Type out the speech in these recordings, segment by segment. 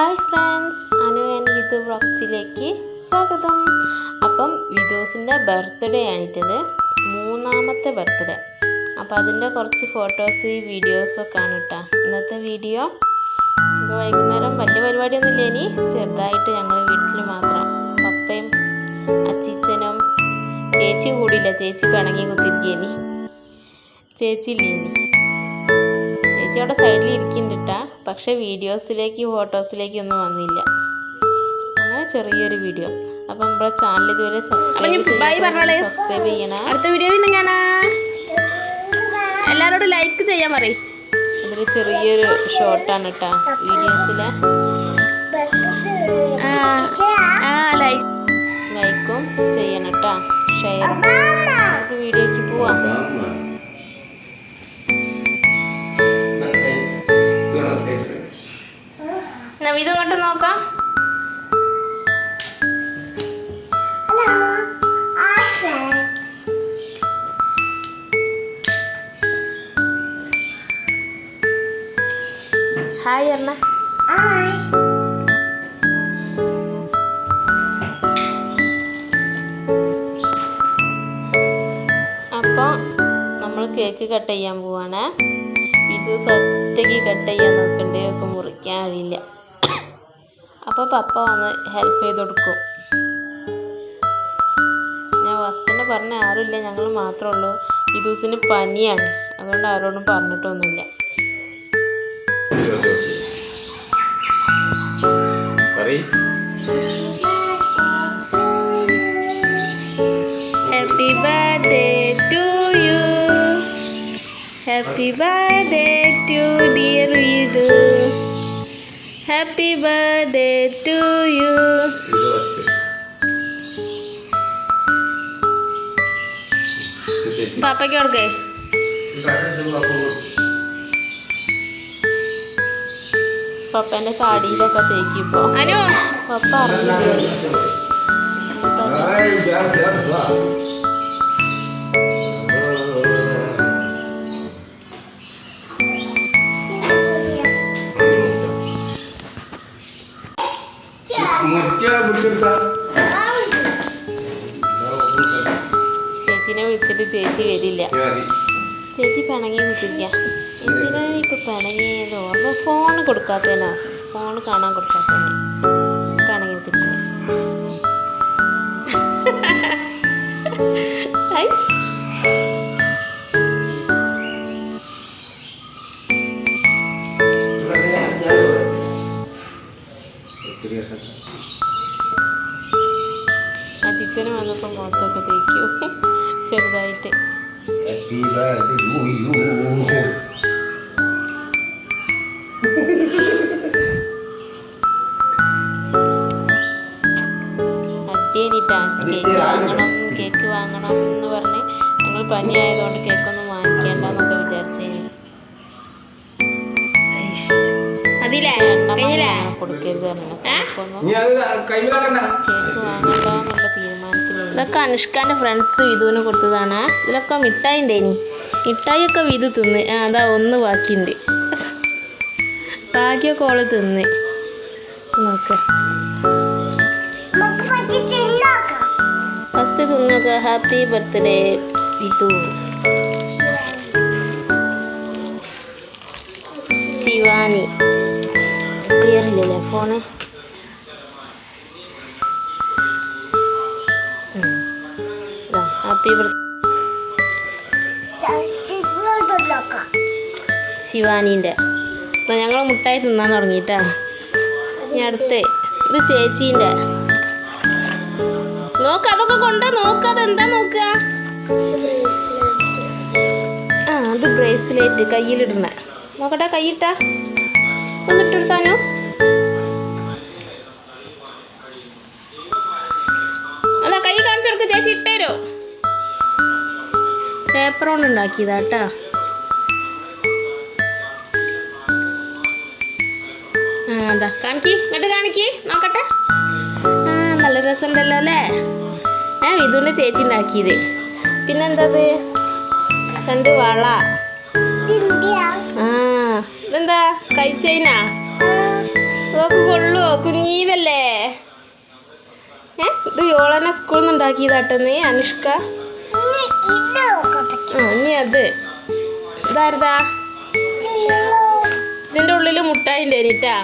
Hi friends, Anu and Vidhu വ്ളോഗ്സിലേക്ക് സ്വാഗതം. അപ്പം വിധൂസിൻ്റെ ബർത്ത്ഡേ ആണിട്ടത്, 3ാമത്തെ ബർത്ത്ഡേ. അപ്പോൾ അതിൻ്റെ കുറച്ച് ഫോട്ടോസ് വീഡിയോസൊക്കെ ആണ് കേട്ടോ ഇന്നത്തെ വീഡിയോ. ഇപ്പോൾ വൈകുന്നേരം വലിയ പരിപാടിയൊന്നുമില്ല, ഇനി ചെറുതായിട്ട് ഞങ്ങൾ വീട്ടിൽ മാത്രം. പപ്പയും അച്ചിച്ചനും ചേച്ചി കൂടിയില്ല, ചേച്ചി പിണങ്ങി കുത്തിരിക്കേനി. ചേച്ചി ഇല്ലേനി, ചേച്ചി അവിടെ സൈഡിൽ ഇരിക്കുന്നുണ്ട് കേട്ടാ. പക്ഷെ വീഡിയോസിലേക്ക് ഫോട്ടോസിലേക്ക് ഒന്നും വന്നില്ല. അങ്ങനെ ചെറിയൊരു വീഡിയോ. അപ്പം നമ്മുടെ ചാനൽ ഇതുവരെ സബ്സ്ക്രൈബ് ചെയ്യണം. അടുത്ത വീഡിയോ എല്ലാവരോടും ലൈക്ക് ചെയ്യാൻ പറയും. അതൊരു ചെറിയൊരു ഷോർട്ടാണ് കേട്ടാ വീഡിയോസിലെ. ലൈക്കും ചെയ്യണം കേട്ടാ, ഷെയറും. നമുക്ക് വീഡിയോയ്ക്ക് പോവാം. ഇതങ്ങോട്ട് നോക്കാം. ഹായ് അർണ. അപ്പോൾ നമ്മൾ കേക്ക് കട്ട് ചെയ്യാൻ പോവാണ്. ഇത് ഒറ്റയ്ക്ക് കട്ട് ചെയ്യാൻ നോക്കണ്ടേ, ഒക്കെ മുറിക്കാൻ അറിയില്ല. അപ്പോൾ പപ്പ വന്ന് ഹെൽപ്പ് ചെയ്ത് കൊടുക്കും. ഞാൻ ഫസ്റ്റിനെ പറഞ്ഞ ആരുമില്ല, ഞങ്ങൾ മാത്രമേ ഉള്ളൂ. വിധൂസിന് പനിയാണ്, അതുകൊണ്ട് ആരോടും പറഞ്ഞിട്ടൊന്നുമില്ല. Happy birthday to you, happy birthday to dear Vidhu, happy birthday to you. പാപ്പയ്ക്ക് കൊടുക്കേ. പപ്പേൻ്റെ താടിയിലൊക്കെ തേക്കിപ്പോ അനു പപ്പ അറിഞ്ഞു. ചേച്ചിനെ വിളിച്ചിട്ട് ചേച്ചി വരില്ല. ചേച്ചി പിണങ്ങി കുത്തിരിക്ക. എന്തിനാണ് ഇപ്പൊ പിണങ്ങിയതോ? അപ്പൊ ഫോൺ കൊടുക്കാത്തതിനാ, ഫോൺ കാണാൻ കൊടുക്കാത്തതിന് പിണങ്ങി കുത്തിരിക്ക. അച്ഛന് വന്നപ്പോൾ മുഖത്തൊക്കെ തേക്കൂ ചെറുതായിട്ട്. അടിയനിട്ടാ കേക്ക് വാങ്ങണം എന്ന് പറഞ്ഞ് ഞങ്ങൾ പനി ആയതുകൊണ്ട് കേക്കൊന്നും വാങ്ങിക്കേണ്ടെന്നൊക്കെ വിചാരിച്ചേ. കൊടുക്കരുത് പറഞ്ഞു. കേക്ക് വാങ്ങണ്ടെന്നുള്ള തീരുമാനത്തിലായിരുന്നു. ഇതൊക്കെ അനുഷ്കാൻ്റെ ഫ്രണ്ട്സ് വിധുവിന് കൊടുത്തതാണ്. ഇതിലൊക്കെ മിഠായി ഉണ്ടേനി, മിഠായിയൊക്കെ വിധു തിന്ന്. അതാ ഒന്ന് ബാക്കിയുണ്ട്, ബാക്കിയൊക്കെ ഓള് തിന്ന്. നോക്ക്, ഫസ്റ്റ് തിന്നോക്ക. Happy birthday Vidhu. Shivani clear ഇല്ലല്ലേ ഫോണ്? ഹാപ്പി ബർത്ത്ഡേ ശിവാനീൻ്റെ. അപ്പോൾ ഞങ്ങൾ മുട്ടായി തിന്നാൻ തുടങ്ങിയിട്ടാ. ഇനി അടുത്ത് ഇത് ചേച്ചീൻ്റെ. നോക്ക്, അതൊക്കെ കൊണ്ടാ നോക്കുക. അതെന്താ നോക്കുക? അത് ബ്രേസ്ലെറ്റ് കയ്യിലിടണ. നോക്കട്ടെ, കൈയിട്ടാ ഒന്നിട്ടെടുത്താനോ? അല്ല, കൈ കാണിച്ചു കൊടുക്കുക. ചേച്ചി ഇട്ടേരോ? പേപ്പർ കൊണ്ട് ഉണ്ടാക്കിയതാട്ടാ. അതാ കാണിക്ക്, ഇങ്ങോട്ട് കാണിക്ക്, നോക്കട്ടെ. നല്ല രസമുണ്ടല്ലോ അല്ലേ? വിധുവിൻ്റെ ചേച്ചി ഉണ്ടാക്കിയത്. പിന്നെന്തത്? 2 വള. ഇതെന്താ? കൈ ചെയിനാ? അതൊക്കെ കൊള്ളു. വാങ്ങിയതല്ലേ? ഇത് യോളനെ സ്കൂളിൽ നിന്ന് ഉണ്ടാക്കിയതാട്ടെന്ന് അനുഷ്ക. ഇനി അത് ഇതാരതാ? ഇതിൻ്റെ ഉള്ളിൽ മുട്ടായി ഉണ്ടായിട്ടാ.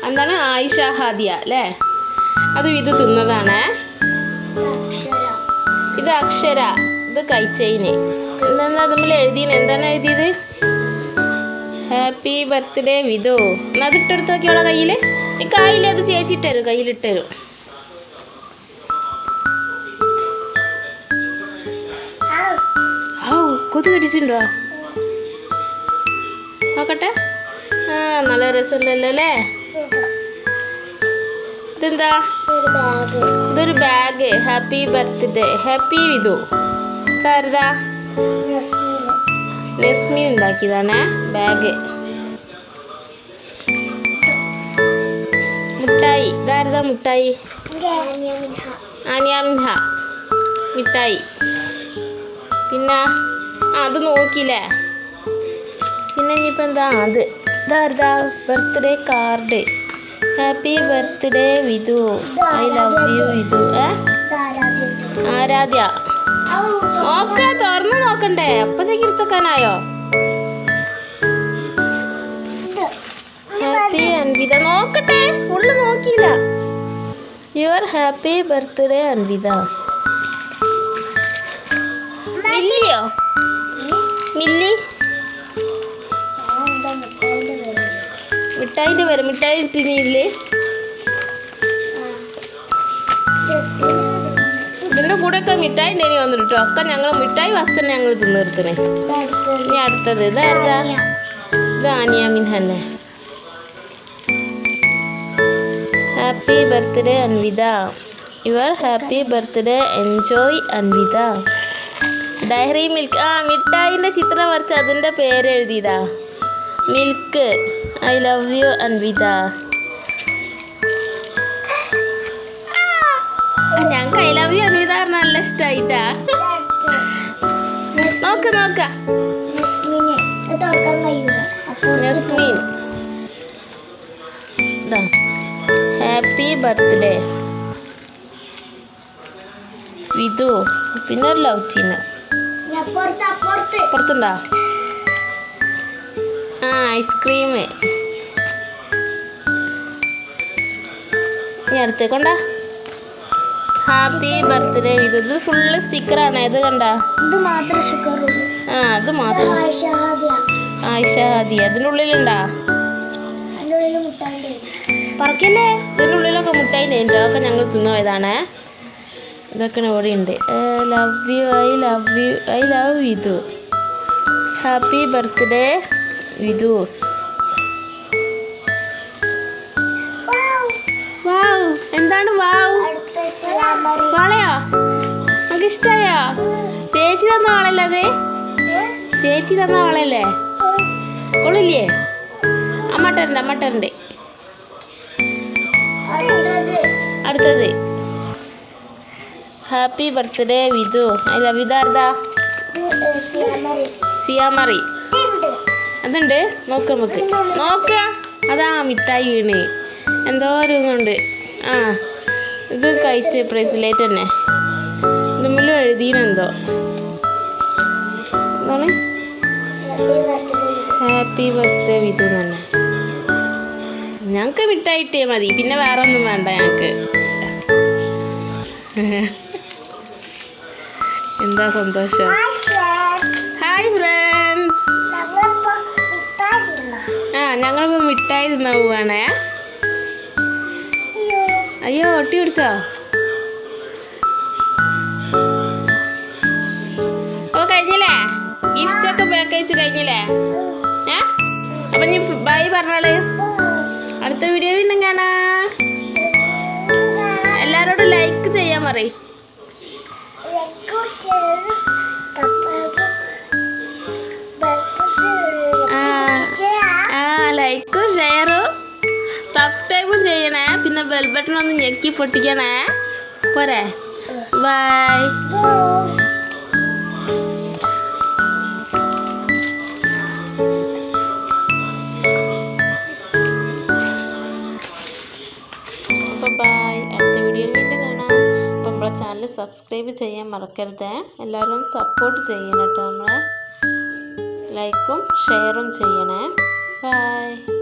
എന്താണ്? ആയിഷ ഹാദിയ അല്ലേ? അത് ഇത് തിന്നതാണ്. ഇത് അക്ഷര, ഇത് കൈച്ചൈന്. എന്താ നമ്മൾ എഴുതിയത്? എന്താണ് എഴുതിയത്? Happy birthday Vidhu. എന്നാൽ അത് ഇട്ടെടുത്ത് നോക്കിയോളാം കയ്യിൽ. ഈ കയ്യിൽ അത് ചേച്ചിട്ടരും, കയ്യിലിട്ടരും. കൊതു കടിച്ചിട്ടുണ്ടോ? നോക്കട്ടെ. നല്ല രസമുണ്ടല്ലോ അല്ലേ? ഇതെന്താ? ഇതൊരു bag. Happy birthday, happy Vidhu. ഇതാരതാ? നെസ്മീൻ ഉണ്ടാക്കിയതാണ് ബാഗ്. മിഠായി. ഇതാരതാ മിഠായി? ആനിയ മിൻഹ മിഠായി. പിന്നെ അത് നോക്കിയില്ലേ? പിന്നെ ഇനിയിപ്പോൾ എന്താ? അത് ഇതാരതാ? Birthday card. Happy birthday Vidhu, I love you Vidhu. Aaradhya. നോക്ക, തുറന്ന് നോക്കണ്ടേ? അപ്പത്തേക്ക് എടുത്തേക്കാനായോ? ഹാപ്പി അൻവിത. നോക്കട്ടെ, ഉള്ളു നോക്കിയില്ല. Your happy birthday Anvitha. മില്ലിയോ? മില്ലി മിഠായിൻ്റെ പേര്. മിഠായി ഇട്ടില്ലേ? ഇതിൻ്റെ കൂടെയൊക്കെ മിഠായി ഉണ്ടേനി വന്നിട്ട് കേട്ടോ. ഒക്കെ ഞങ്ങൾ മിഠായി വസ്തു ഞങ്ങൾ തിന്നിർത്തണേ. ഇനി അടുത്തത് ഇതാരതാ? ഇത് ആനിയ മിൻഹ തന്നെ. Happy birthday Anvitha. Your happy birthday enjoy Anvitha. Dairy Milk. മിഠായിൻ്റെ ചിത്രം വരച്ച് അതിൻ്റെ പേര് എഴുതിയതാ. Milk, I love you Anvitha. ഞങ്ങൾക്ക് ഐ ലവ് യു അൻവിത പറഞ്ഞാൽ നല്ല ഇഷ്ടമായിട്ടാ. നോക്ക നസ്മീൻ. Happy birthday Vidhu. പിന്നെ ഒരു ലവ് ചീന പുറത്തുണ്ടോ? ഐസ്ക്രീം. ഇനി അടുത്തേക്കൊണ്ടാ? Happy birthday Vidhu. ഇത് ഫുള്ള് സ്റ്റിക്കറാണ്. ഇത് കണ്ട? അത് മാത്രം. ആയിഷ ഹാദിയ. അതിൻ്റെ ഉള്ളിലുണ്ടാ? പറക്കല്ലേ? ഇതിൻ്റെ ഉള്ളിലൊക്കെ മുട്ടായി ഉണ്ടോ? അതൊക്കെ ഞങ്ങൾ തിന്നുപോയതാണ്. ഇതൊക്കെ ഇവിടെ ഉണ്ട്. Love you, I love you, I love Vidhu. Happy birthday Vidhus. Wow. എന്താണ് വാവ്? വളയോ? നമുക്ക് ഇഷ്ടമായോ? ചേച്ചി തന്ന വളയല്ലേ അത്? ചേച്ചി തന്ന വളയല്ലേ? കൊള്ളില്ലേ? അമ്മട്ടരുണ്ട്. അടുത്തത് happy birthday Vidhu, I love you. ഇതാരതാ? സിയാമറി. അതുണ്ട്. നോക്ക. അതാ മിഠായി വീണ്. എന്തോ ഒരു ഇതുണ്ട്. ഇത് കഴിച്ച് ബ്രേസ്ലെറ്റ് തന്നെ. ഇതുമ്മലും എഴുതിയെന്തോ. എന്താണ്? ഹാപ്പി ബർത്ത്ഡേ വിധു തന്നെ. ഞങ്ങൾക്ക് മിഠായി ഇട്ടേ മതി, പിന്നെ വേറെ ഒന്നും വേണ്ട ഞങ്ങൾക്ക്. എന്താ സന്തോഷം. Hi friends. ഞങ്ങളിപ്പോൾ മിഠായി തിന്നാൻ പോവാണേ. അയ്യോ, ഒട്ടി പിടിച്ചോ? അപ്പോൾ കഴിഞ്ഞില്ലേ? ഗിഫ്റ്റൊക്കെ പാക്ക് അയച്ച് കഴിഞ്ഞില്ലേ? അപ്പം നീ ബൈ പറഞ്ഞോള്. അടുത്ത വീഡിയോ വീണ്ടും കാണാം. എല്ലാവരോടും ലൈക്ക് ചെയ്യാൻ പറയും. ലൈക്കും ഷെയറും സബ്സ്ക്രൈബും ചെയ്യണേ. പിന്നെ ബെൽ ബട്ടൺ ഒന്ന് ഞെക്കി പൊട്ടിക്കണേ. പോരെ? ബൈ. ബായ്. അടുത്ത വീഡിയോയിൽ വീണ്ടും കാണാം. അപ്പം നമ്മളെ ചാനൽ സബ്സ്ക്രൈബ് ചെയ്യാൻ മറക്കരുത്. എല്ലാവരും സപ്പോർട്ട് ചെയ്യണം കേട്ടോ. നമ്മളെ ലൈക്കും ഷെയറും ചെയ്യണേ. ബായ്.